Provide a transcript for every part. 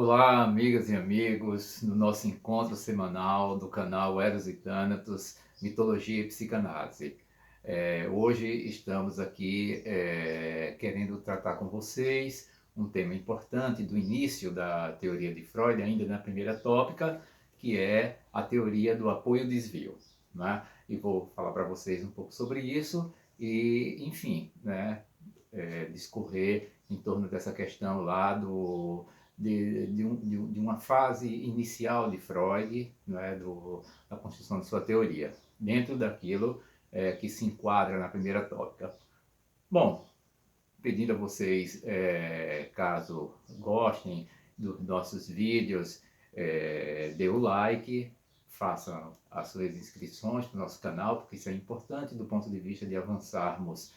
Olá, amigas e amigos, no nosso encontro semanal do canal Eros e Thanatos, Mitologia e Psicanálise. Hoje estamos aqui querendo tratar com vocês um tema importante do início da teoria de Freud, ainda na primeira tópica, que é a teoria do apoio-desvio, né? E vou falar para vocês um pouco sobre isso e, enfim, né, discorrer em torno dessa questão lá de uma fase inicial de Freud, né, da construção de sua teoria, dentro daquilo que se enquadra na primeira tópica. Bom, pedindo a vocês, caso gostem dos nossos vídeos, dê o like, façam as suas inscrições para o nosso canal, porque isso é importante do ponto de vista de avançarmos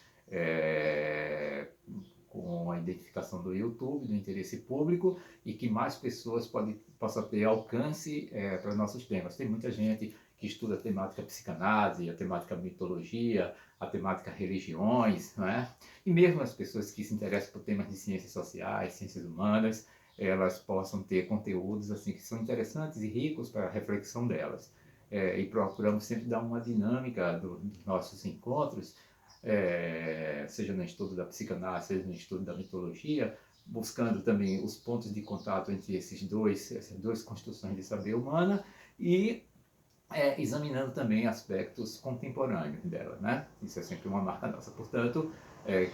com a identificação do YouTube, do interesse público, e que mais pessoas possam ter alcance para nossos temas. Tem muita gente que estuda a temática psicanálise, a temática mitologia, a temática religiões, não é? E mesmo as pessoas que se interessam por temas de ciências sociais, ciências humanas, elas possam ter conteúdos assim que são interessantes e ricos para a reflexão delas. E procuramos sempre dar uma dinâmica dos nossos encontros, seja no estudo da psicanálise, seja no estudo da mitologia, buscando também os pontos de contato entre essas duas construções de saber humana e examinando também aspectos contemporâneos dela, né? Isso é sempre uma marca nossa. Portanto,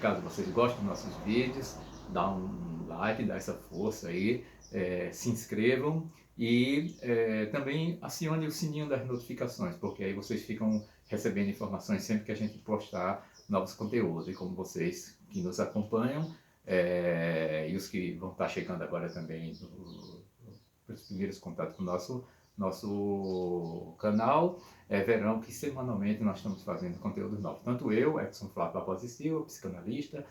caso vocês gostem dos nossos vídeos, dá um like, dá essa força aí, se inscrevam e também acione o sininho das notificações, porque aí vocês ficam recebendo informações sempre que a gente postar novos conteúdos. E como vocês que nos acompanham, e os que vão estar chegando agora também, os primeiros contatos com o nosso canal, verão que semanalmente nós estamos fazendo conteúdos novos. Tanto eu, Edson Flávio Barbosa e Silva, psicanalista,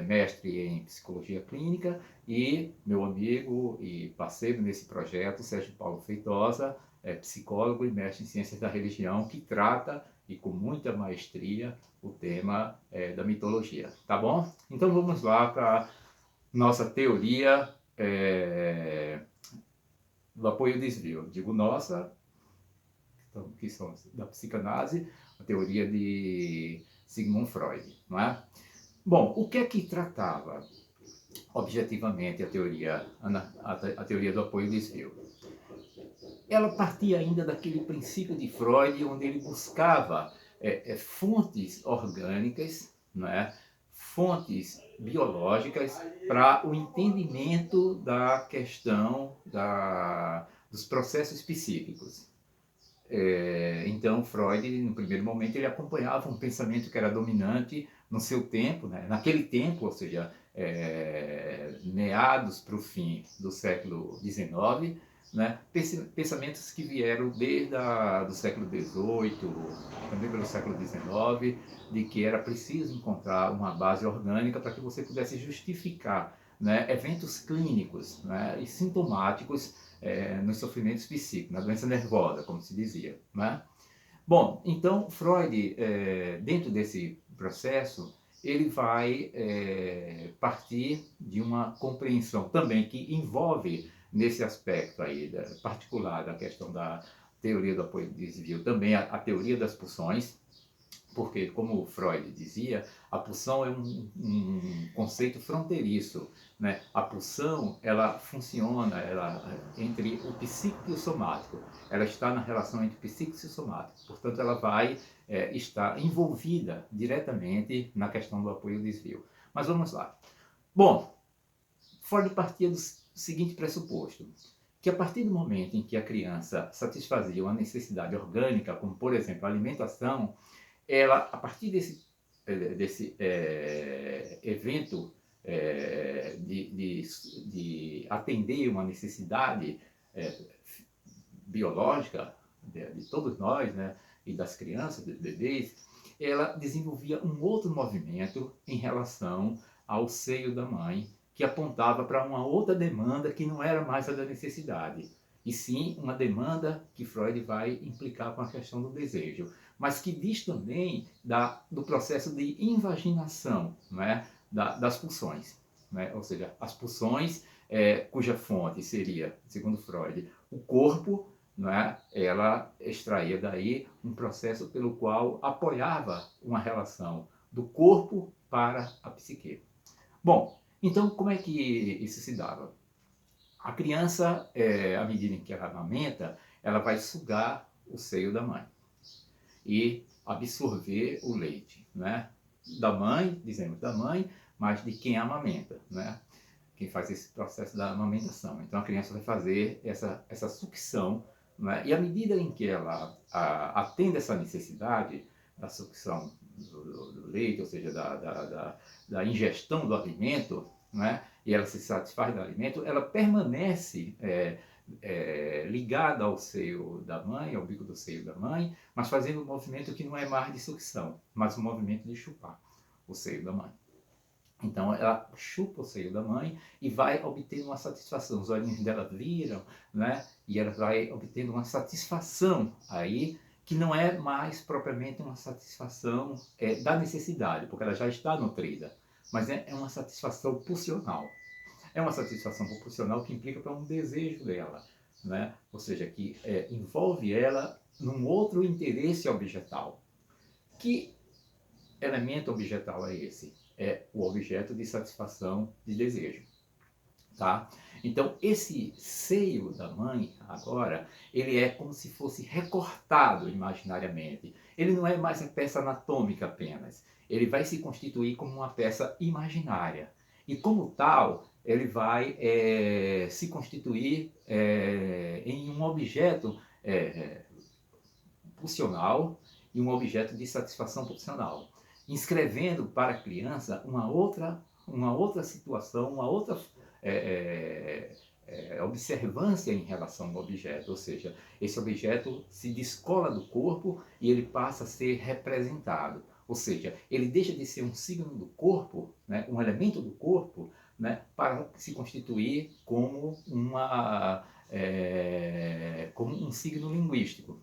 mestre em psicologia clínica, e meu amigo e parceiro nesse projeto, Sérgio Paulo Feitosa, psicólogo e mestre em ciências da religião, que trata, e com muita maestria, o tema da mitologia. Tá bom? Então vamos lá para nossa teoria do apoio-desvio. Digo nossa, que são da psicanálise, a teoria de Sigmund Freud, não é? Bom, o que é que tratava objetivamente a teoria do apoio-desvio? Ela partia ainda daquele princípio de Freud, onde ele buscava fontes orgânicas, não é? Fontes biológicas para o entendimento da questão dos processos psíquicos. Então, Freud, no primeiro momento, ele acompanhava um pensamento que era dominante no seu tempo, né? Naquele tempo, ou seja, meados para o fim do século XIX, né? Pensamentos que vieram desde do século XVIII, também pelo século XIX, de que era preciso encontrar uma base orgânica para que você pudesse justificar, né, eventos clínicos, né, e sintomáticos nos sofrimentos psíquicos, na doença nervosa, como se dizia, né? Bom, então Freud, dentro desse processo, ele vai partir de uma compreensão também que envolve nesse aspecto aí particular da questão da teoria do apoio-desvio, também a teoria das pulsões, porque, como Freud dizia, a pulsão é um conceito fronteiriço, né? A pulsão, ela funciona entre o psíquico e o somático. Ela está na relação entre psíquico e somático. Portanto, ela vai estar envolvida diretamente na questão do apoio-desvio. Mas vamos lá. Bom, Freud partia do seguinte pressuposto, que a partir do momento em que a criança satisfazia uma necessidade orgânica, como, por exemplo, a alimentação, ela, a partir desse evento de atender uma necessidade biológica de todos nós, né, e das crianças, dos bebês, ela desenvolvia um outro movimento em relação ao seio da mãe, que apontava para uma outra demanda que não era mais a da necessidade, e sim uma demanda que Freud vai implicar com a questão do desejo, mas que diz também do processo de invaginação, não é? Das pulsões. Né? Ou seja, as pulsões cuja fonte seria, segundo Freud, o corpo, não é? Ela extraía daí um processo pelo qual apoiava uma relação do corpo para a psique. Bom, então como é que isso se dava? A criança, à medida em que ela amamenta, ela vai sugar o seio da mãe e absorver o leite, né? Da mãe, dizemos da mãe, mas de quem amamenta, né? Quem faz esse processo da amamentação. Então a criança vai fazer essa sucção, né? E à medida em que ela atende essa necessidade da sucção do leite, ou seja, da ingestão do alimento, né? E ela se satisfaz do alimento, ela permanece ligada ao seio da mãe, ao bico do seio da mãe, mas fazendo um movimento que não é mais de sucção, mas um movimento de chupar o seio da mãe. Então ela chupa o seio da mãe e vai obtendo uma satisfação. Os olhinhos dela viram, né? E ela vai obtendo uma satisfação aí que não é mais propriamente uma satisfação da necessidade, porque ela já está nutrida, mas é uma satisfação pulsional. É uma satisfação pulsional que implica para um desejo dela, né? Ou seja, que envolve ela num outro interesse objetal. Que elemento objetal é esse? É o objeto de satisfação de desejo, tá? Então, esse seio da mãe, agora, ele é como se fosse recortado imaginariamente. Ele não é mais a peça anatômica apenas. Ele vai se constituir como uma peça imaginária. E como tal, ele vai se constituir em um objeto pulsional e um objeto de satisfação pulsional, inscrevendo para a criança uma outra situação, uma outra observância em relação ao objeto, ou seja, esse objeto se descola do corpo e ele passa a ser representado, ou seja, ele deixa de ser um signo do corpo, né, um elemento do corpo, né, para se constituir como como um signo linguístico.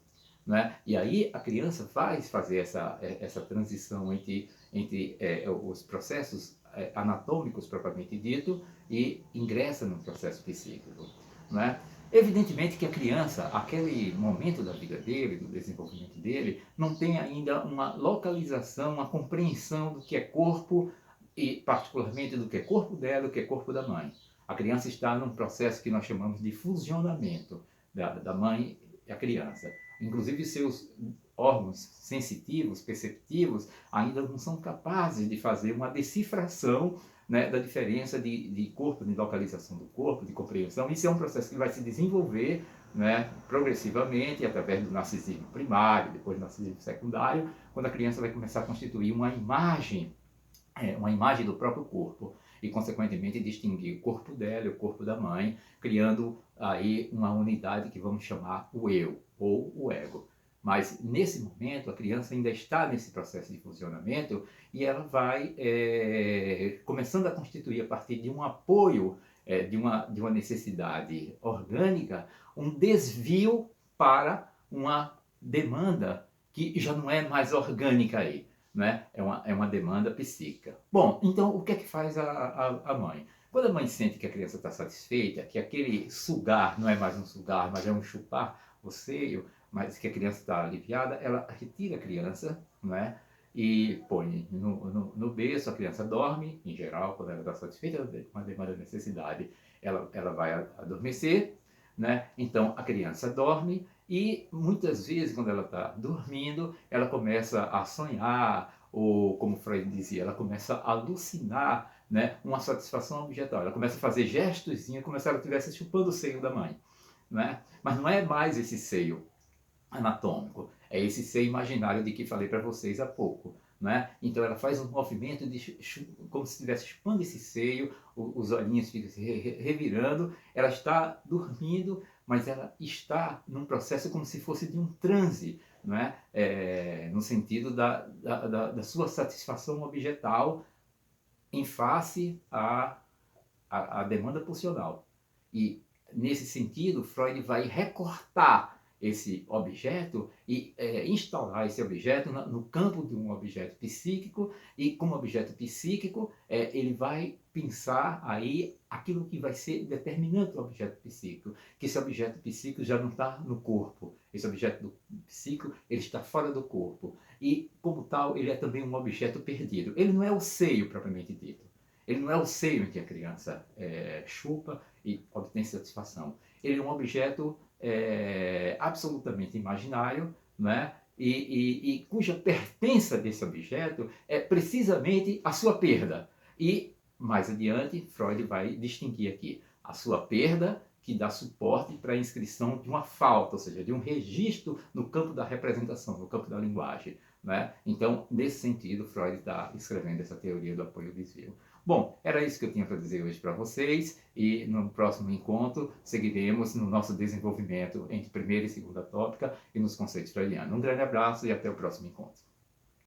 Né? E aí a criança vai fazer essa transição entre os processos anatômicos propriamente dito e ingressa no processo psíquico. Né? Evidentemente que a criança, aquele momento da vida dele, do desenvolvimento dele, não tem ainda uma localização, uma compreensão do que é corpo e particularmente do que é corpo dela, do que é corpo da mãe. A criança está num processo que nós chamamos de fusionamento da mãe e a criança. Inclusive seus órgãos sensitivos, perceptivos, ainda não são capazes de fazer uma decifração, né, da diferença de corpo, de localização do corpo, de compreensão. Isso é um processo que vai se desenvolver, né, progressivamente, através do narcisismo primário, depois do narcisismo secundário, quando a criança vai começar a constituir uma imagem do próprio corpo e, consequentemente, distinguir o corpo dela e o corpo da mãe, criando aí uma unidade que vamos chamar o eu ou o ego. Mas, nesse momento, a criança ainda está nesse processo de funcionamento e ela vai começando a constituir, a partir de um apoio, de uma necessidade orgânica, um desvio para uma demanda que já não é mais orgânica aí. Né? É uma demanda psíquica. Bom, então o que é que faz a mãe? Quando a mãe sente que a criança está satisfeita, que aquele sugar não é mais um sugar, mas é um chupar o seio, mas que a criança está aliviada, ela retira a criança, né? E põe no berço, a criança dorme, em geral, quando ela está satisfeita com a demanda de necessidade, ela vai adormecer, né? Então a criança dorme e muitas vezes quando ela está dormindo, ela começa a sonhar, ou como Freud dizia, ela começa a alucinar, né, uma satisfação objetal. Ela começa a fazer gestos como se ela estivesse chupando o seio da mãe. Né? Mas não é mais esse seio anatômico, é esse seio imaginário de que falei para vocês há pouco. Né? Então ela faz um movimento como se estivesse chupando esse seio, os olhinhos ficam se revirando, ela está dormindo, mas ela está num processo como se fosse de um transe, né? No sentido da sua satisfação objetal em face à demanda pulsional. E, nesse sentido, Freud vai recortar esse objeto e instaurar esse objeto no campo de um objeto psíquico, e como objeto psíquico ele vai pensar aí aquilo que vai ser determinante do objeto psíquico, que esse objeto psíquico já não está no corpo, esse objeto psíquico ele está fora do corpo, e como tal ele é também um objeto perdido. Ele não é o seio propriamente dito, ele não é o seio em que a criança chupa e obtém satisfação. Ele é um objeto absolutamente imaginário, né? E cuja pertença desse objeto é precisamente a sua perda. E mais adiante, Freud vai distinguir aqui a sua perda, que dá suporte para a inscrição de uma falta, ou seja, de um registro no campo da representação, no campo da linguagem. Né? Então, nesse sentido, Freud está escrevendo essa teoria do apoio-desvio. Bom, era isso que eu tinha para dizer hoje para vocês, e no próximo encontro seguiremos no nosso desenvolvimento entre primeira e segunda tópica e nos conceitos freudianos. Um grande abraço e até o próximo encontro.